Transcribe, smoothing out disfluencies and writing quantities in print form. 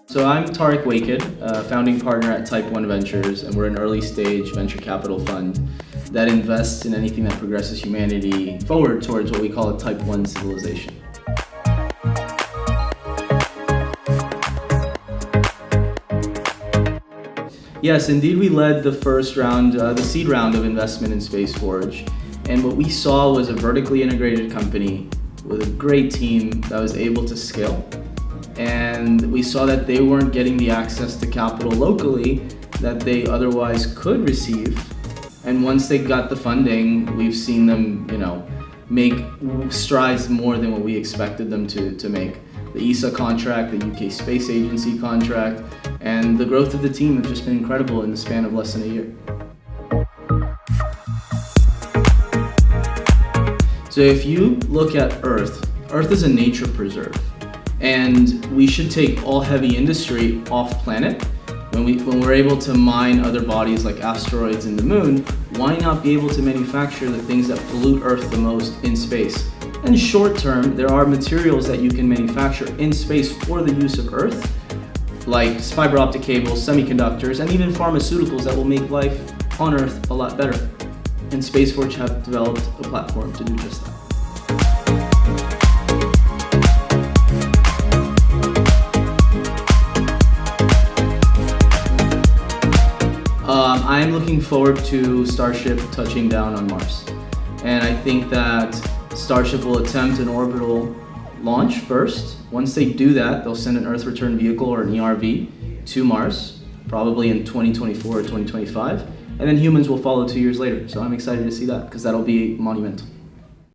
So I'm Tarek Waked, founding partner at Type 1 Ventures, and we're an early stage venture capital fund that invests in anything that progresses humanity forward towards what we call a Type 1 civilization. Yes, indeed, we led the first round, the seed round of investment in Space Forge, and what we saw was a vertically integrated company with a great team that was able to scale. And we saw that they weren't getting the access to capital locally that they otherwise could receive. And once they got the funding, we've seen them, make strides more than what we expected them to make. The ESA contract, the UK Space Agency contract, and the growth of the team have just been incredible in the span of less than a year. So if you look at Earth is a nature preserve. And we should take all heavy industry off planet. When we're able to mine other bodies like asteroids and the moon, why not be able to manufacture the things that pollute Earth the most in space? And short term, there are materials that you can manufacture in space for the use of Earth, like fiber optic cables, semiconductors, and even pharmaceuticals that will make life on Earth a lot better. And Space Forge have developed a platform to do just that. I'm looking forward to Starship touching down on Mars. And I think that Starship will attempt an orbital launch first. Once they do that, they'll send an Earth return vehicle or an ERV to Mars, probably in 2024 or 2025. And then humans will follow 2 years later. So I'm excited to see that because that'll be monumental.